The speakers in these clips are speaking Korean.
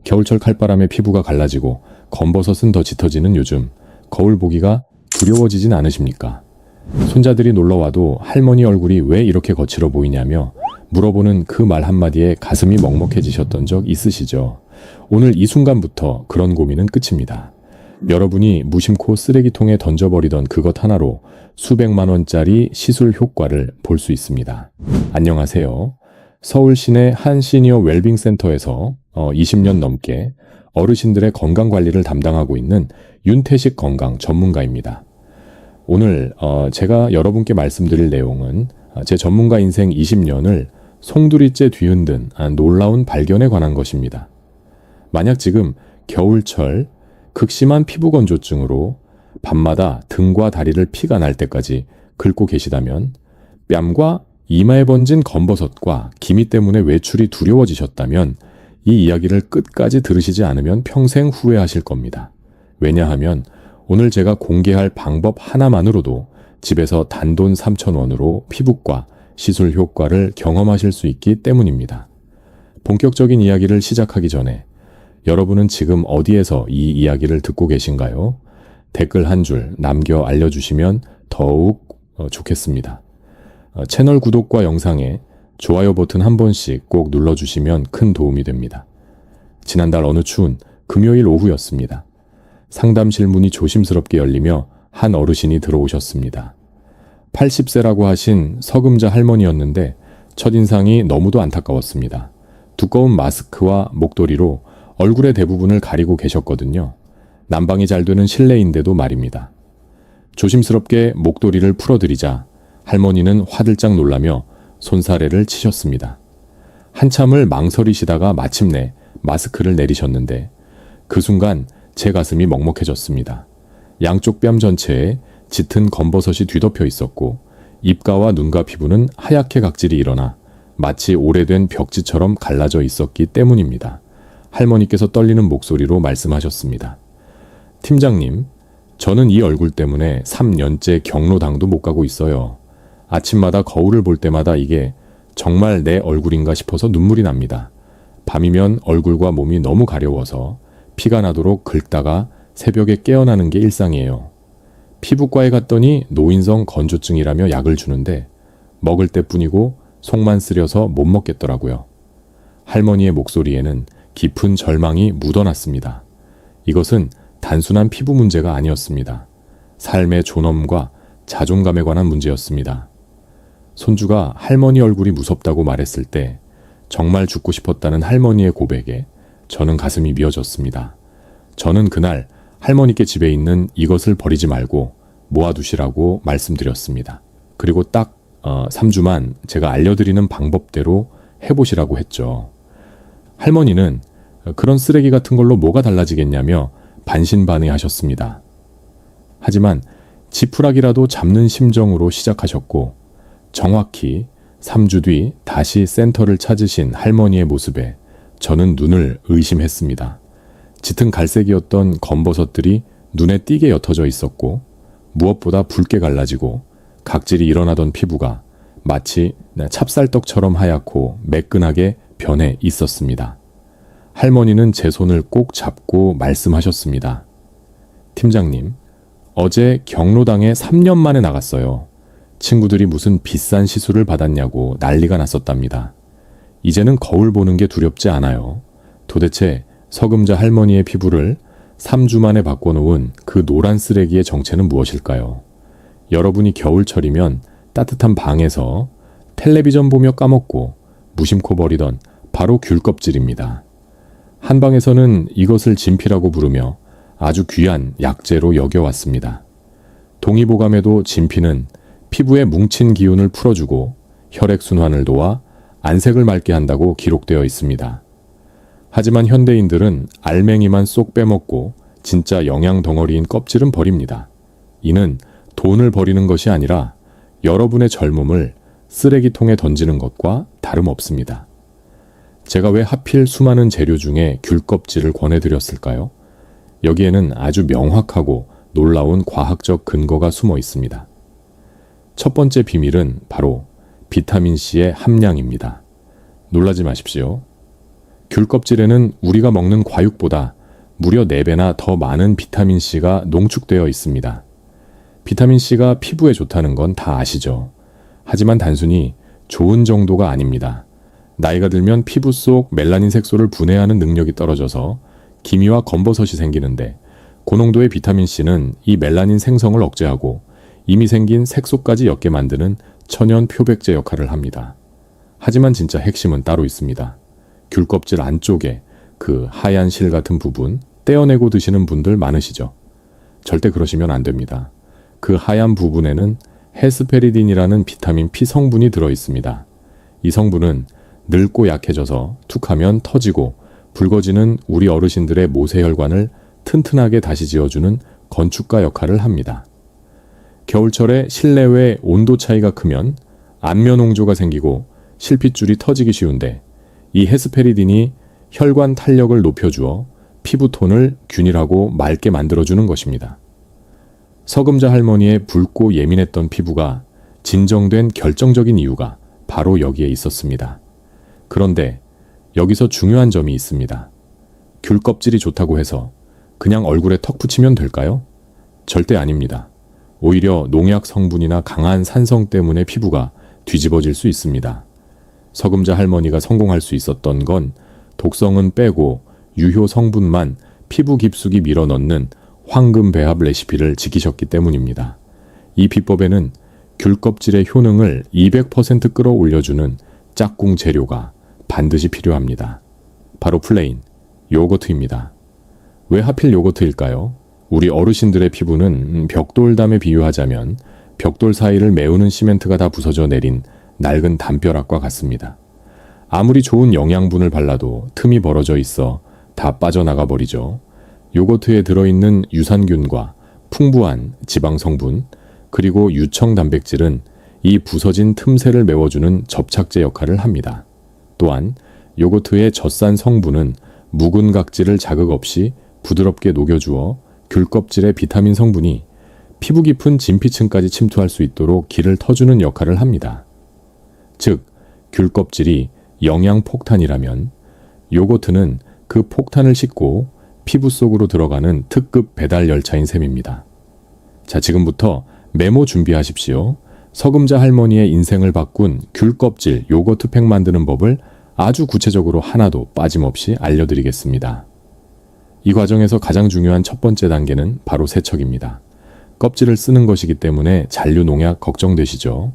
겨울철 칼바람에 피부가 갈라지고 검버섯은 더 짙어지는 요즘, 거울 보기가 두려워지진 않으십니까? 손자들이 놀러와도 할머니 얼굴이 왜 이렇게 거칠어 보이냐며 물어보는 그 말 한마디에 가슴이 먹먹해지셨던 적 있으시죠? 오늘 이 순간부터 그런 고민은 끝입니다. 여러분이 무심코 쓰레기통에 던져버리던 그것 하나로 수백만 원짜리 시술 효과를 볼 수 있습니다. 안녕하세요. 서울 시내 한 시니어 웰빙 센터에서 20년 넘게 어르신들의 건강관리를 담당하고 있는 윤태식 건강 전문가입니다. 오늘 제가 여러분께 말씀드릴 내용은 제 전문가 인생 20년을 송두리째 뒤흔든 놀라운 발견에 관한 것입니다. 만약 지금 겨울철 극심한 피부 건조증으로 밤마다 등과 다리를 피가 날 때까지 긁고 계시다면, 뺨과 이마에 번진 검버섯과 기미 때문에 외출이 두려워지셨다면 이 이야기를 끝까지 들으시지 않으면 평생 후회하실 겁니다. 왜냐하면 오늘 제가 공개할 방법 하나만으로도 집에서 단돈 3,000원으로 피부과 시술 효과를 경험하실 수 있기 때문입니다. 본격적인 이야기를 시작하기 전에 여러분은 지금 어디에서 이 이야기를 듣고 계신가요? 댓글 한 줄 남겨 알려주시면 더욱 좋겠습니다. 채널 구독과 영상에 좋아요 버튼 한 번씩 꼭 눌러주시면 큰 도움이 됩니다. 지난달 어느 추운 금요일 오후였습니다. 상담실 문이 조심스럽게 열리며 한 어르신이 들어오셨습니다. 80세라고 하신 서금자 할머니였는데 첫인상이 너무도 안타까웠습니다. 두꺼운 마스크와 목도리로 얼굴의 대부분을 가리고 계셨거든요. 난방이 잘 되는 실내인데도 말입니다. 조심스럽게 목도리를 풀어드리자 할머니는 화들짝 놀라며 손사래를 치셨습니다. 한참을 망설이시다가 마침내 마스크를 내리셨는데 그 순간 제 가슴이 먹먹해졌습니다. 양쪽 뺨 전체에 짙은 검버섯이 뒤덮여 있었고 입가와 눈가 피부는 하얗게 각질이 일어나 마치 오래된 벽지처럼 갈라져 있었기 때문입니다. 할머니께서 떨리는 목소리로 말씀하셨습니다. 팀장님, 저는 이 얼굴 때문에 3년째 경로당도 못 가고 있어요. 아침마다 거울을 볼 때마다 이게 정말 내 얼굴인가 싶어서 눈물이 납니다. 밤이면 얼굴과 몸이 너무 가려워서 피가 나도록 긁다가 새벽에 깨어나는 게 일상이에요. 피부과에 갔더니 노인성 건조증이라며 약을 주는데 먹을 때뿐이고 속만 쓰려서 못 먹겠더라고요. 할머니의 목소리에는 깊은 절망이 묻어났습니다. 이것은 단순한 피부 문제가 아니었습니다. 삶의 존엄과 자존감에 관한 문제였습니다. 손주가 할머니 얼굴이 무섭다고 말했을 때 정말 죽고 싶었다는 할머니의 고백에 저는 가슴이 미어졌습니다. 저는 그날 할머니께 집에 있는 이것을 버리지 말고 모아두시라고 말씀드렸습니다. 그리고 딱 3주만 제가 알려드리는 방법대로 해보시라고 했죠. 할머니는 그런 쓰레기 같은 걸로 뭐가 달라지겠냐며 반신반의하셨습니다. 하지만 지푸라기라도 잡는 심정으로 시작하셨고 정확히 3주 뒤 다시 센터를 찾으신 할머니의 모습에 저는 눈을 의심했습니다. 짙은 갈색이었던 검버섯들이 눈에 띄게 옅어져 있었고 무엇보다 붉게 갈라지고 각질이 일어나던 피부가 마치 찹쌀떡처럼 하얗고 매끈하게 변해 있었습니다. 할머니는 제 손을 꼭 잡고 말씀하셨습니다. 팀장님, 어제 경로당에 3년 만에 나갔어요. 친구들이 무슨 비싼 시술을 받았냐고 난리가 났었답니다. 이제는 거울 보는 게 두렵지 않아요. 도대체 서금자 할머니의 피부를 3주 만에 바꿔놓은 그 노란 쓰레기의 정체는 무엇일까요? 여러분이 겨울철이면 따뜻한 방에서 텔레비전 보며 까먹고 무심코 버리던 바로 귤껍질입니다. 한방에서는 이것을 진피라고 부르며 아주 귀한 약재로 여겨왔습니다. 동의보감에도 진피는 피부에 뭉친 기운을 풀어주고 혈액순환을 도와 안색을 맑게 한다고 기록되어 있습니다. 하지만 현대인들은 알맹이만 쏙 빼먹고 진짜 영양 덩어리인 껍질은 버립니다. 이는 돈을 버리는 것이 아니라 여러분의 젊음을 쓰레기통에 던지는 것과 다름없습니다. 제가 왜 하필 수많은 재료 중에 귤껍질을 권해드렸을까요? 여기에는 아주 명확하고 놀라운 과학적 근거가 숨어 있습니다. 첫 번째 비밀은 바로 비타민C의 함량입니다. 놀라지 마십시오. 귤 껍질에는 우리가 먹는 과육보다 무려 4배나 더 많은 비타민C가 농축되어 있습니다. 비타민C가 피부에 좋다는 건 다 아시죠? 하지만 단순히 좋은 정도가 아닙니다. 나이가 들면 피부 속 멜라닌 색소를 분해하는 능력이 떨어져서 기미와 검버섯이 생기는데, 고농도의 비타민C는 이 멜라닌 생성을 억제하고 이미 생긴 색소까지 옅게 만드는 천연 표백제 역할을 합니다. 하지만 진짜 핵심은 따로 있습니다. 귤 껍질 안쪽에 그 하얀 실 같은 부분 떼어내고 드시는 분들 많으시죠? 절대 그러시면 안 됩니다. 그 하얀 부분에는 헤스페리딘이라는 비타민 P 성분이 들어 있습니다. 이 성분은 늙고 약해져서 툭하면 터지고 붉어지는 우리 어르신들의 모세혈관을 튼튼하게 다시 지어주는 건축가 역할을 합니다. 겨울철에 실내외 온도 차이가 크면 안면 홍조가 생기고 실핏줄이 터지기 쉬운데, 이 헤스페리딘이 혈관 탄력을 높여주어 피부톤을 균일하고 맑게 만들어주는 것입니다. 서금자 할머니의 붉고 예민했던 피부가 진정된 결정적인 이유가 바로 여기에 있었습니다. 그런데 여기서 중요한 점이 있습니다. 귤 껍질이 좋다고 해서 그냥 얼굴에 턱 붙이면 될까요? 절대 아닙니다. 오히려 농약 성분이나 강한 산성 때문에 피부가 뒤집어질 수 있습니다. 서금자 할머니가 성공할 수 있었던 건 독성은 빼고 유효 성분만 피부 깊숙이 밀어넣는 황금 배합 레시피를 지키셨기 때문입니다. 이 비법에는 귤 껍질의 효능을 200% 끌어올려주는 짝꿍 재료가 반드시 필요합니다. 바로 플레인, 요거트입니다. 왜 하필 요거트일까요? 우리 어르신들의 피부는 벽돌담에 비유하자면 벽돌 사이를 메우는 시멘트가 다 부서져 내린 낡은 담벼락과 같습니다. 아무리 좋은 영양분을 발라도 틈이 벌어져 있어 다 빠져나가 버리죠. 요거트에 들어있는 유산균과 풍부한 지방 성분, 그리고 유청 단백질은 이 부서진 틈새를 메워주는 접착제 역할을 합니다. 또한 요거트의 젖산 성분은 묵은 각질을 자극 없이 부드럽게 녹여주어 귤 껍질의 비타민 성분이 피부 깊은 진피층까지 침투할 수 있도록 길을 터주는 역할을 합니다. 즉, 귤 껍질이 영양 폭탄이라면 요거트는 그 폭탄을 싣고 피부 속으로 들어가는 특급 배달 열차인 셈입니다. 자, 지금부터 메모 준비하십시오. 서금자 할머니의 인생을 바꾼 귤 껍질 요거트 팩 만드는 법을 아주 구체적으로 하나도 빠짐없이 알려드리겠습니다. 이 과정에서 가장 중요한 첫 번째 단계는 바로 세척입니다. 껍질을 쓰는 것이기 때문에 잔류 농약 걱정되시죠?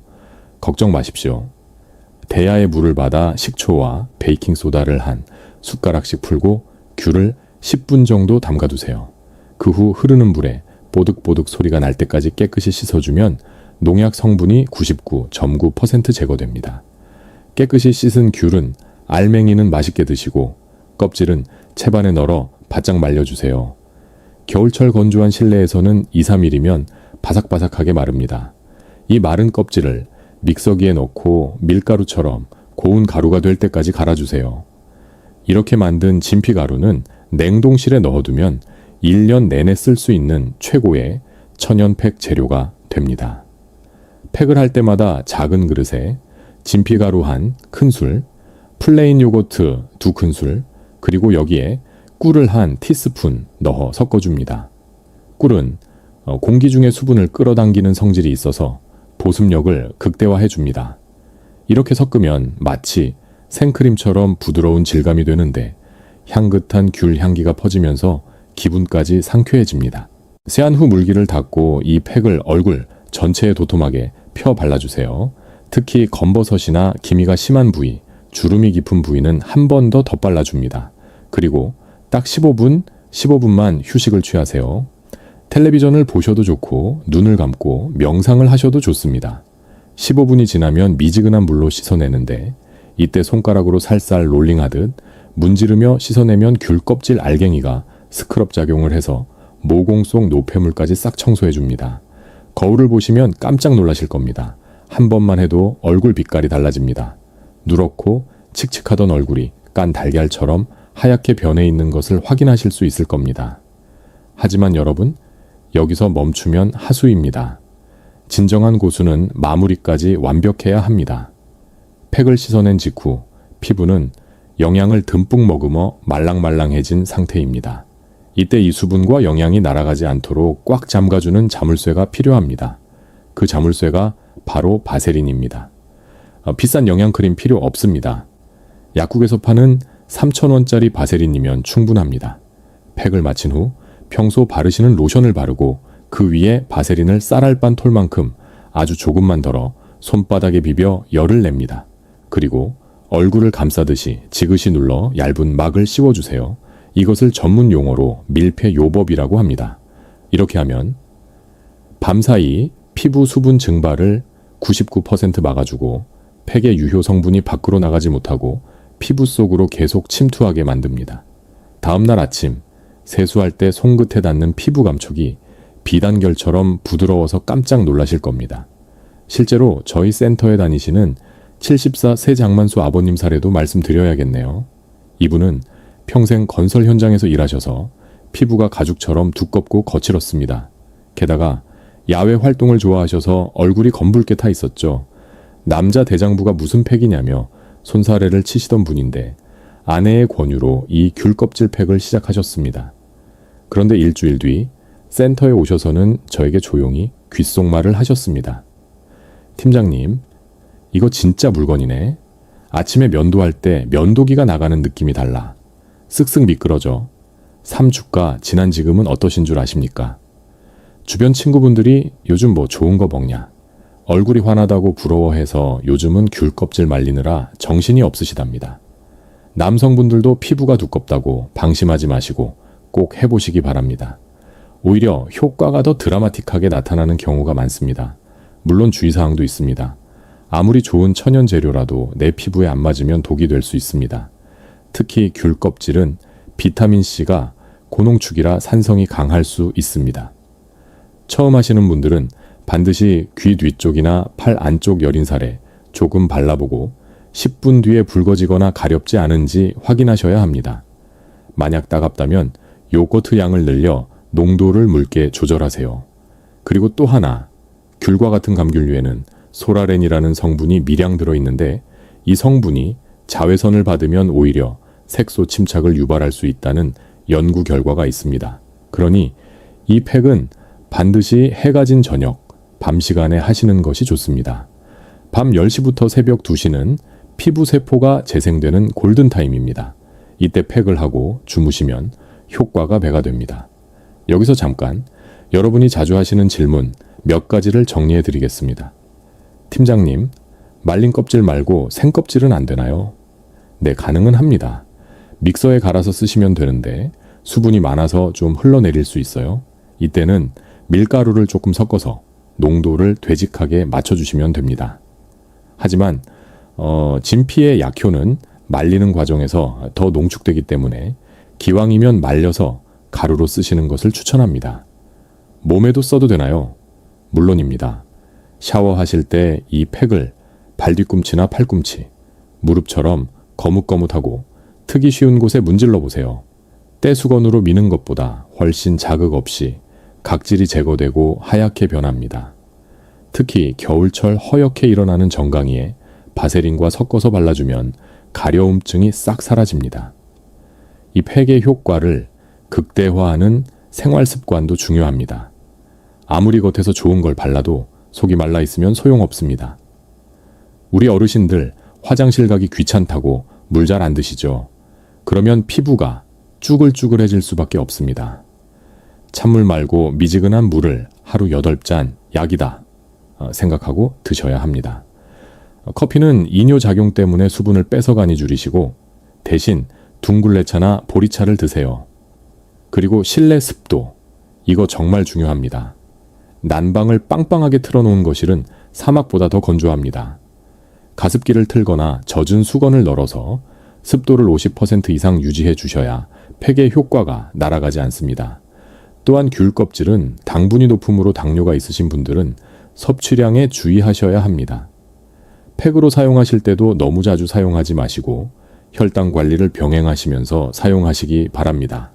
걱정 마십시오. 대야에 물을 받아 식초와 베이킹소다를 한 숟가락씩 풀고 귤을 10분 정도 담가두세요. 그 후 흐르는 물에 보득보득 소리가 날 때까지 깨끗이 씻어주면 농약 성분이 99.9% 제거됩니다. 깨끗이 씻은 귤은 알맹이는 맛있게 드시고 껍질은 채반에 널어 바짝 말려주세요. 겨울철 건조한 실내에서는 2-3일이면 바삭바삭하게 마릅니다. 이 마른 껍질을 믹서기에 넣고 밀가루처럼 고운 가루가 될 때까지 갈아주세요. 이렇게 만든 진피가루는 냉동실에 넣어두면 1년 내내 쓸 수 있는 최고의 천연팩 재료가 됩니다. 팩을 할 때마다 작은 그릇에 진피가루 한 큰술, 플레인 요거트 2큰술, 그리고 여기에 꿀을 한 티스푼 넣어 섞어줍니다. 꿀은 공기 중의 수분을 끌어당기는 성질이 있어서 보습력을 극대화해줍니다. 이렇게 섞으면 마치 생크림처럼 부드러운 질감이 되는데 향긋한 귤 향기가 퍼지면서 기분까지 상쾌해집니다. 세안 후 물기를 닦고 이 팩을 얼굴 전체에 도톰하게 펴 발라주세요. 특히 검버섯이나 기미가 심한 부위, 주름이 깊은 부위는 한 번 더 덧발라줍니다. 그리고 딱 15분만 휴식을 취하세요. 텔레비전을 보셔도 좋고 눈을 감고 명상을 하셔도 좋습니다. 15분이 지나면 미지근한 물로 씻어내는데 이때 손가락으로 살살 롤링하듯 문지르며 씻어내면 귤 껍질 알갱이가 스크럽 작용을 해서 모공 속 노폐물까지 싹 청소해줍니다. 거울을 보시면 깜짝 놀라실 겁니다. 한 번만 해도 얼굴 빛깔이 달라집니다. 누렇고 칙칙하던 얼굴이 깐 달걀처럼 하얗게 변해 있는 것을 확인하실 수 있을 겁니다. 하지만 여러분, 여기서 멈추면 하수입니다. 진정한 고수는 마무리까지 완벽해야 합니다. 팩을 씻어낸 직후 피부는 영양을 듬뿍 머금어 말랑말랑해진 상태입니다. 이때 이 수분과 영양이 날아가지 않도록 꽉 잠가주는 자물쇠가 필요합니다. 그 자물쇠가 바로 바세린입니다. 비싼 영양크림 필요 없습니다. 약국에서 파는 3,000원짜리 바세린이면 충분합니다. 팩을 마친 후 평소 바르시는 로션을 바르고 그 위에 바세린을 쌀알반 톨 만큼 아주 조금만 덜어 손바닥에 비벼 열을 냅니다. 그리고 얼굴을 감싸듯이 지그시 눌러 얇은 막을 씌워주세요. 이것을 전문 용어로 밀폐요법이라고 합니다. 이렇게 하면 밤사이 피부 수분 증발을 99% 막아주고 팩의 유효 성분이 밖으로 나가지 못하고 피부 속으로 계속 침투하게 만듭니다. 다음날 아침 세수할 때 손끝에 닿는 피부 감촉이 비단결처럼 부드러워서 깜짝 놀라실 겁니다. 실제로 저희 센터에 다니시는 74 세장만수 아버님 사례도 말씀드려야겠네요. 이분은 평생 건설 현장에서 일하셔서 피부가 가죽처럼 두껍고 거칠었습니다. 게다가 야외 활동을 좋아하셔서 얼굴이 검붉게 타 있었죠. 남자 대장부가 무슨 팩이냐며 손사래를 치시던 분인데 아내의 권유로 이 귤껍질 팩을 시작하셨습니다. 그런데 일주일 뒤 센터에 오셔서는 저에게 조용히 귓속말을 하셨습니다. 팀장님, 이거 진짜 물건이네. 아침에 면도할 때 면도기가 나가는 느낌이 달라. 쓱쓱 미끄러져. 3주가 지난 지금은 어떠신 줄 아십니까? 주변 친구분들이 요즘 뭐 좋은 거 먹냐? 얼굴이 환하다고 부러워해서 요즘은 귤 껍질 말리느라 정신이 없으시답니다. 남성분들도 피부가 두껍다고 방심하지 마시고 꼭 해보시기 바랍니다. 오히려 효과가 더 드라마틱하게 나타나는 경우가 많습니다. 물론 주의사항도 있습니다. 아무리 좋은 천연 재료라도 내 피부에 안 맞으면 독이 될 수 있습니다. 특히 귤 껍질은 비타민C가 고농축이라 산성이 강할 수 있습니다. 처음 하시는 분들은 반드시 귀 뒤쪽이나 팔 안쪽 여린살에 조금 발라보고 10분 뒤에 붉어지거나 가렵지 않은지 확인하셔야 합니다. 만약 따갑다면 요거트 양을 늘려 농도를 묽게 조절하세요. 그리고 또 하나, 귤과 같은 감귤류에는 소라렌이라는 성분이 미량 들어있는데 이 성분이 자외선을 받으면 오히려 색소 침착을 유발할 수 있다는 연구 결과가 있습니다. 그러니 이 팩은 반드시 해가 진 저녁, 밤 시간에 하시는 것이 좋습니다. 밤 10시부터 새벽 2시는 피부 세포가 재생되는 골든타임입니다. 이때 팩을 하고 주무시면 효과가 배가 됩니다. 여기서 잠깐 여러분이 자주 하시는 질문 몇 가지를 정리해 드리겠습니다. 팀장님, 말린 껍질 말고 생껍질은 안 되나요? 네, 가능은 합니다. 믹서에 갈아서 쓰시면 되는데 수분이 많아서 좀 흘러내릴 수 있어요. 이때는 밀가루를 조금 섞어서 농도를 되직하게 맞춰주시면 됩니다. 하지만 진피의 약효는 말리는 과정에서 더 농축되기 때문에 기왕이면 말려서 가루로 쓰시는 것을 추천합니다. 몸에도 써도 되나요? 물론입니다. 샤워하실 때 이 팩을 발뒤꿈치나 팔꿈치, 무릎처럼 거뭇거뭇하고 트기 쉬운 곳에 문질러 보세요. 떼수건으로 미는 것보다 훨씬 자극 없이 각질이 제거되고 하얗게 변합니다. 특히 겨울철 허옇게 일어나는 정강이에 바세린과 섞어서 발라주면 가려움증이 싹 사라집니다. 이 팩의 효과를 극대화하는 생활 습관도 중요합니다. 아무리 겉에서 좋은 걸 발라도 속이 말라 있으면 소용없습니다. 우리 어르신들 화장실 가기 귀찮다고 물 잘 안 드시죠? 그러면 피부가 쭈글쭈글해질 수밖에 없습니다. 찬물 말고 미지근한 물을 하루 8잔 약이다 생각하고 드셔야 합니다. 커피는 이뇨작용 때문에 수분을 뺏어가니 줄이시고 대신 둥글레차나 보리차를 드세요. 그리고 실내 습도, 이거 정말 중요합니다. 난방을 빵빵하게 틀어놓은 거실은 사막보다 더 건조합니다. 가습기를 틀거나 젖은 수건을 널어서 습도를 50% 이상 유지해 주셔야 팩의 효과가 날아가지 않습니다. 또한 귤 껍질은 당분이 높음으로 당뇨가 있으신 분들은 섭취량에 주의하셔야 합니다. 팩으로 사용하실 때도 너무 자주 사용하지 마시고 혈당 관리를 병행하시면서 사용하시기 바랍니다.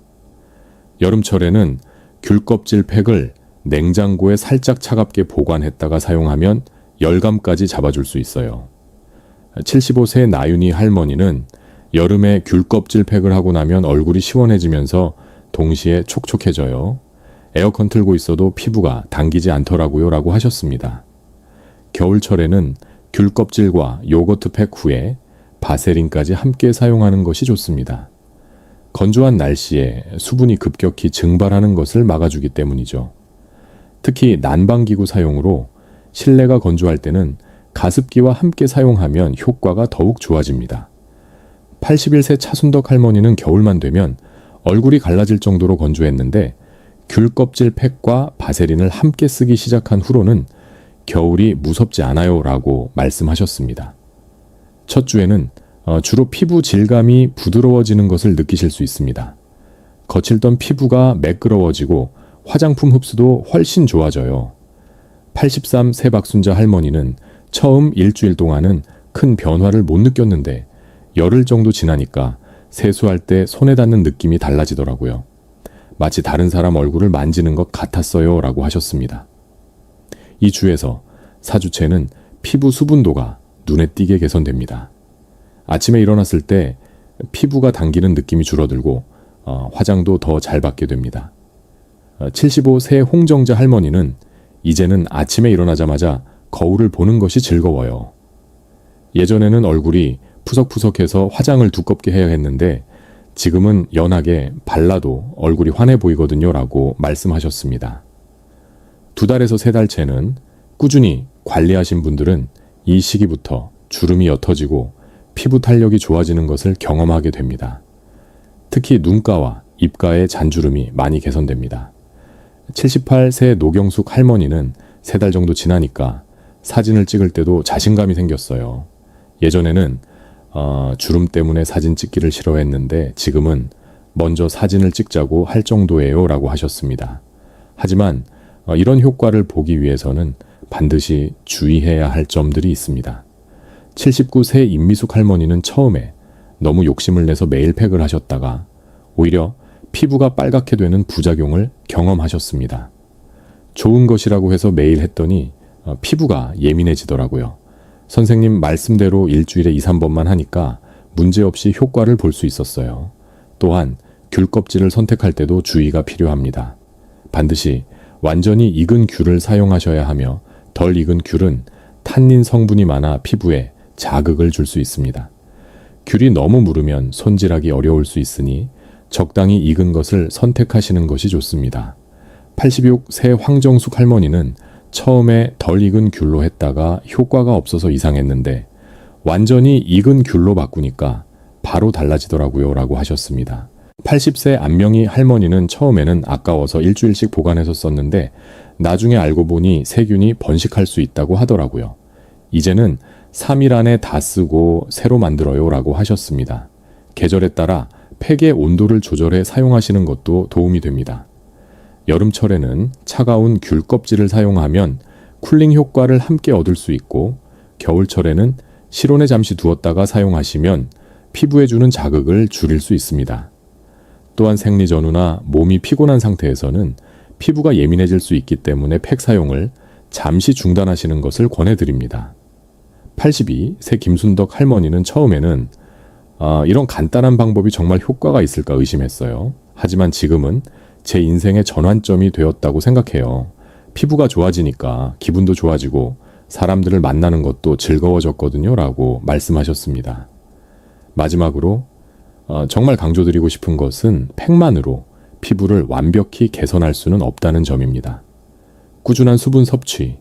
여름철에는 귤 껍질 팩을 냉장고에 살짝 차갑게 보관했다가 사용하면 열감까지 잡아줄 수 있어요. 75세 나윤희 할머니는 여름에 귤 껍질 팩을 하고 나면 얼굴이 시원해지면서 동시에 촉촉해져요. 에어컨 틀고 있어도 피부가 당기지 않더라고요 라고 하셨습니다. 겨울철에는 귤 껍질과 요거트 팩 후에 바세린까지 함께 사용하는 것이 좋습니다. 건조한 날씨에 수분이 급격히 증발하는 것을 막아주기 때문이죠. 특히 난방기구 사용으로 실내가 건조할 때는 가습기와 함께 사용하면 효과가 더욱 좋아집니다. 81세 차순덕 할머니는 겨울만 되면 얼굴이 갈라질 정도로 건조했는데 귤 껍질 팩과 바세린을 함께 쓰기 시작한 후로는 겨울이 무섭지 않아요 라고 말씀하셨습니다. 첫 주에는 주로 피부 질감이 부드러워지는 것을 느끼실 수 있습니다. 거칠던 피부가 매끄러워지고 화장품 흡수도 훨씬 좋아져요. 83세 박순자 할머니는 처음 일주일 동안은 큰 변화를 못 느꼈는데 열흘 정도 지나니까 세수할 때 손에 닿는 느낌이 달라지더라고요. 마치 다른 사람 얼굴을 만지는 것 같았어요 라고 하셨습니다. 이 주에서 4주째는 피부 수분도가 눈에 띄게 개선됩니다. 아침에 일어났을 때 피부가 당기는 느낌이 줄어들고 화장도 더 잘 받게 됩니다. 75세 홍정자 할머니는 이제는 아침에 일어나자마자 거울을 보는 것이 즐거워요. 예전에는 얼굴이 푸석푸석해서 화장을 두껍게 해야 했는데 지금은 연하게 발라도 얼굴이 환해 보이거든요 라고 말씀하셨습니다. 2달에서 3달째는 꾸준히 관리하신 분들은 이 시기부터 주름이 옅어지고 피부 탄력이 좋아지는 것을 경험하게 됩니다. 특히 눈가와 입가의 잔주름이 많이 개선됩니다. 78세 노경숙 할머니는 3달 정도 지나니까 사진을 찍을 때도 자신감이 생겼어요. 예전에는 주름 때문에 사진 찍기를 싫어했는데 지금은 먼저 사진을 찍자고 할 정도예요 라고 하셨습니다. 하지만 이런 효과를 보기 위해서는 반드시 주의해야 할 점들이 있습니다. 79세 임미숙 할머니는 처음에 너무 욕심을 내서 매일 팩을 하셨다가 오히려 피부가 빨갛게 되는 부작용을 경험하셨습니다. 좋은 것이라고 해서 매일 했더니 피부가 예민해지더라고요. 선생님 말씀대로 일주일에 2, 3번만 하니까 문제없이 효과를 볼 수 있었어요. 또한 귤 껍질을 선택할 때도 주의가 필요합니다. 반드시 완전히 익은 귤을 사용하셔야 하며 덜 익은 귤은 탄닌 성분이 많아 피부에 자극을 줄 수 있습니다. 귤이 너무 무르면 손질하기 어려울 수 있으니 적당히 익은 것을 선택하시는 것이 좋습니다. 86세 황정숙 할머니는 처음에 덜 익은 귤로 했다가 효과가 없어서 이상했는데 완전히 익은 귤로 바꾸니까 바로 달라지더라고요 라고 하셨습니다. 80세 안명희 할머니는 처음에는 아까워서 일주일씩 보관해서 썼는데 나중에 알고 보니 세균이 번식할 수 있다고 하더라고요. 이제는 3일 안에 다 쓰고 새로 만들어요 라고 하셨습니다. 계절에 따라 팩의 온도를 조절해 사용하시는 것도 도움이 됩니다. 여름철에는 차가운 귤 껍질을 사용하면 쿨링 효과를 함께 얻을 수 있고 겨울철에는 실온에 잠시 두었다가 사용하시면 피부에 주는 자극을 줄일 수 있습니다. 또한 생리 전후나 몸이 피곤한 상태에서는 피부가 예민해질 수 있기 때문에 팩 사용을 잠시 중단하시는 것을 권해드립니다. 82세 김순덕 할머니는 처음에는 이런 간단한 방법이 정말 효과가 있을까 의심했어요. 하지만 지금은 제 인생의 전환점이 되었다고 생각해요. 피부가 좋아지니까 기분도 좋아지고 사람들을 만나는 것도 즐거워졌거든요 라고 말씀하셨습니다. 마지막으로 정말 강조드리고 싶은 것은 팩만으로 피부를 완벽히 개선할 수는 없다는 점입니다. 꾸준한 수분 섭취,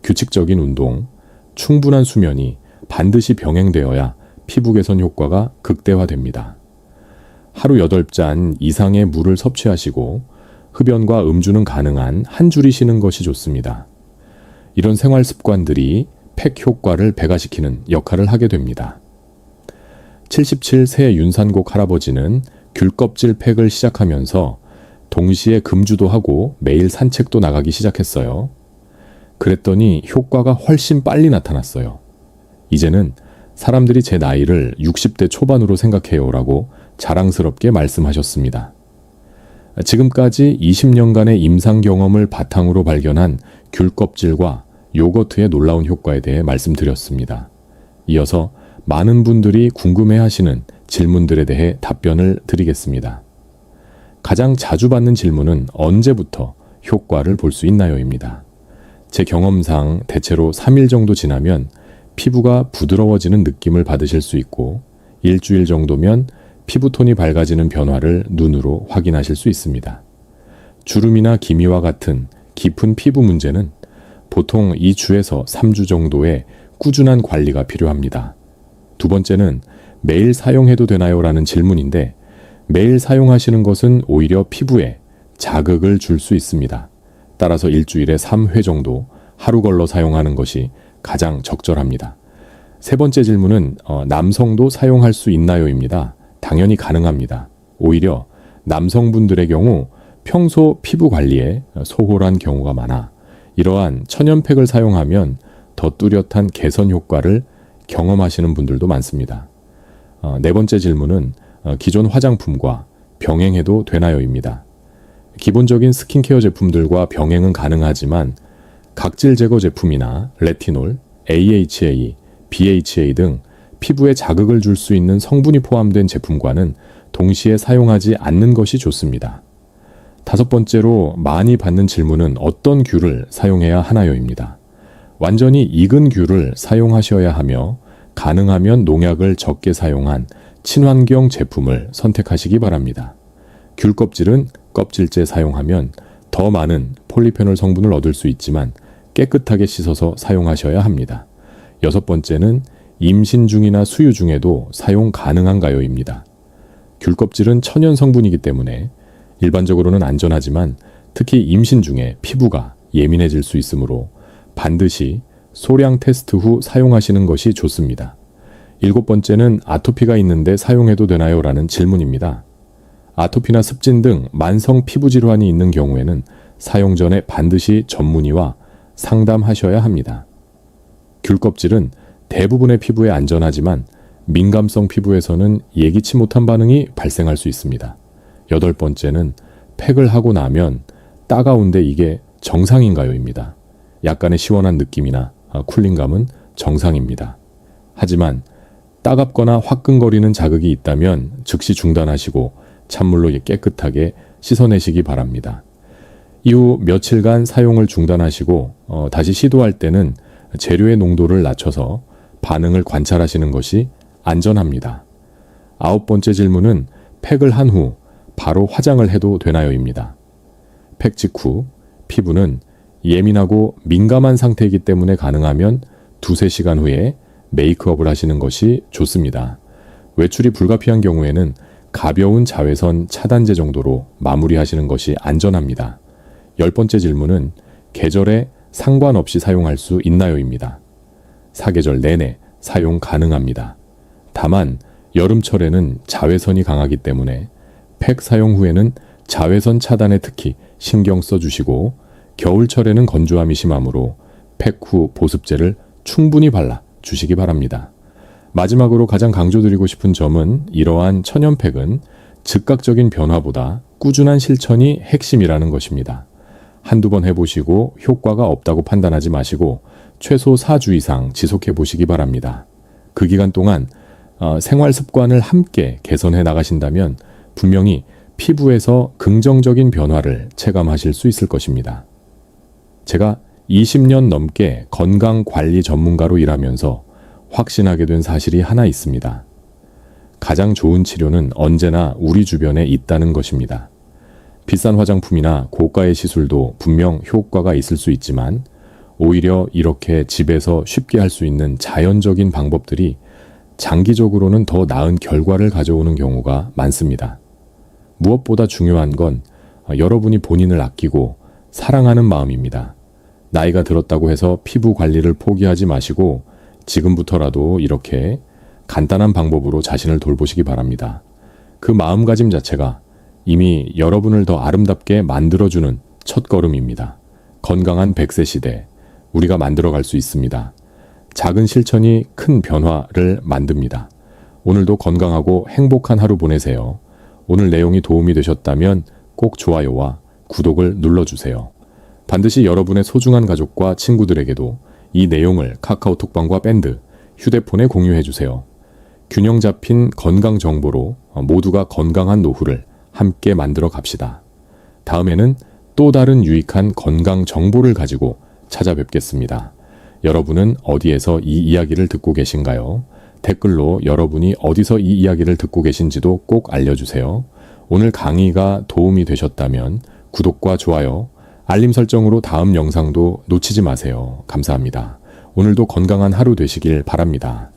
규칙적인 운동, 충분한 수면이 반드시 병행되어야 피부 개선 효과가 극대화됩니다. 하루 8잔 이상의 물을 섭취하시고 흡연과 음주는 가능한 한 줄이 쉬는 것이 좋습니다. 이런 생활 습관들이 팩 효과를 배가시키는 역할을 하게 됩니다. 77세 윤산곡 할아버지는 귤 껍질 팩을 시작하면서 동시에 금주도 하고 매일 산책도 나가기 시작했어요. 그랬더니 효과가 훨씬 빨리 나타났어요. 이제는 사람들이 제 나이를 60대 초반으로 생각해요 라고 자랑스럽게 말씀하셨습니다. 지금까지 20년간의 임상 경험을 바탕으로 발견한 귤 껍질과 요거트의 놀라운 효과에 대해 말씀드렸습니다. 이어서 많은 분들이 궁금해하시는 질문들에 대해 답변을 드리겠습니다. 가장 자주 받는 질문은 언제부터 효과를 볼 수 있나요?입니다. 제 경험상 대체로 3일 정도 지나면 피부가 부드러워지는 느낌을 받으실 수 있고 일주일 정도면 피부톤이 밝아지는 변화를 눈으로 확인하실 수 있습니다. 주름이나 기미와 같은 깊은 피부 문제는 보통 2주에서 3주 정도의 꾸준한 관리가 필요합니다. 두 번째는 매일 사용해도 되나요? 라는 질문인데 매일 사용하시는 것은 오히려 피부에 자극을 줄 수 있습니다. 따라서 일주일에 3회 정도 하루 걸러 사용하는 것이 가장 적절합니다. 세 번째 질문은 남성도 사용할 수 있나요?입니다. 당연히 가능합니다. 오히려 남성분들의 경우 평소 피부 관리에 소홀한 경우가 많아 이러한 천연팩을 사용하면 더 뚜렷한 개선 효과를 경험하시는 분들도 많습니다. 네 번째 질문은 기존 화장품과 병행해도 되나요?입니다. 기본적인 스킨케어 제품들과 병행은 가능하지만 각질 제거 제품이나 레티놀, AHA, BHA 등 피부에 자극을 줄 수 있는 성분이 포함된 제품과는 동시에 사용하지 않는 것이 좋습니다. 다섯 번째로 많이 받는 질문은 어떤 귤을 사용해야 하나요?입니다. 완전히 익은 귤을 사용하셔야 하며 가능하면 농약을 적게 사용한 친환경 제품을 선택하시기 바랍니다. 귤 껍질은 껍질째 사용하면 더 많은 폴리페놀 성분을 얻을 수 있지만 깨끗하게 씻어서 사용하셔야 합니다. 여섯 번째는 임신 중이나 수유 중에도 사용 가능한가요?입니다. 귤 껍질은 천연 성분이기 때문에 일반적으로는 안전하지만 특히 임신 중에 피부가 예민해질 수 있으므로 반드시 소량 테스트 후 사용하시는 것이 좋습니다. 일곱 번째는 아토피가 있는데 사용해도 되나요? 라는 질문입니다. 아토피나 습진 등 만성 피부 질환이 있는 경우에는 사용 전에 반드시 전문의와 상담하셔야 합니다. 귤 껍질은 대부분의 피부에 안전하지만 민감성 피부에서는 예기치 못한 반응이 발생할 수 있습니다. 여덟 번째는 팩을 하고 나면 따가운데 이게 정상인가요?입니다. 약간의 시원한 느낌이나 쿨링감은 정상입니다. 하지만 따갑거나 화끈거리는 자극이 있다면 즉시 중단하시고 찬물로 깨끗하게 씻어내시기 바랍니다. 이후 며칠간 사용을 중단하시고 다시 시도할 때는 재료의 농도를 낮춰서 반응을 관찰하시는 것이 안전합니다. 아홉 번째 질문은 팩을 한 후 바로 화장을 해도 되나요?입니다. 팩 직후 피부는 예민하고 민감한 상태이기 때문에 가능하면 2-3시간 후에 메이크업을 하시는 것이 좋습니다. 외출이 불가피한 경우에는 가벼운 자외선 차단제 정도로 마무리하시는 것이 안전합니다. 10번째 질문은 계절에 상관없이 사용할 수 있나요?입니다. 사계절 내내 사용 가능합니다. 다만 여름철에는 자외선이 강하기 때문에 팩 사용 후에는 자외선 차단에 특히 신경 써주시고 겨울철에는 건조함이 심하므로 팩 후 보습제를 충분히 발라 주시기 바랍니다. 마지막으로 가장 강조드리고 싶은 점은 이러한 천연팩은 즉각적인 변화보다 꾸준한 실천이 핵심이라는 것입니다. 한두 번 해보시고 효과가 없다고 판단하지 마시고 최소 4주 이상 지속해 보시기 바랍니다. 그 기간 동안 생활 습관을 함께 개선해 나가신다면 분명히 피부에서 긍정적인 변화를 체감하실 수 있을 것입니다. 제가 20년 넘게 건강관리 전문가로 일하면서 확신하게 된 사실이 하나 있습니다. 가장 좋은 치료는 언제나 우리 주변에 있다는 것입니다. 비싼 화장품이나 고가의 시술도 분명 효과가 있을 수 있지만 오히려 이렇게 집에서 쉽게 할 수 있는 자연적인 방법들이 장기적으로는 더 나은 결과를 가져오는 경우가 많습니다. 무엇보다 중요한 건 여러분이 본인을 아끼고 사랑하는 마음입니다. 나이가 들었다고 해서 피부 관리를 포기하지 마시고 지금부터라도 이렇게 간단한 방법으로 자신을 돌보시기 바랍니다. 그 마음가짐 자체가 이미 여러분을 더 아름답게 만들어주는 첫걸음입니다. 건강한 100세 시대, 우리가 만들어갈 수 있습니다. 작은 실천이 큰 변화를 만듭니다. 오늘도 건강하고 행복한 하루 보내세요. 오늘 내용이 도움이 되셨다면 꼭 좋아요와 구독을 눌러주세요. 반드시 여러분의 소중한 가족과 친구들에게도 이 내용을 카카오톡방과 밴드, 휴대폰에 공유해주세요. 균형 잡힌 건강 정보로 모두가 건강한 노후를 함께 만들어 갑시다. 다음에는 또 다른 유익한 건강 정보를 가지고 찾아뵙겠습니다. 여러분은 어디에서 이 이야기를 듣고 계신가요? 댓글로 여러분이 어디서 이 이야기를 듣고 계신지도 꼭 알려주세요. 오늘 강의가 도움이 되셨다면 구독과 좋아요, 알림 설정으로 다음 영상도 놓치지 마세요. 감사합니다. 오늘도 건강한 하루 되시길 바랍니다.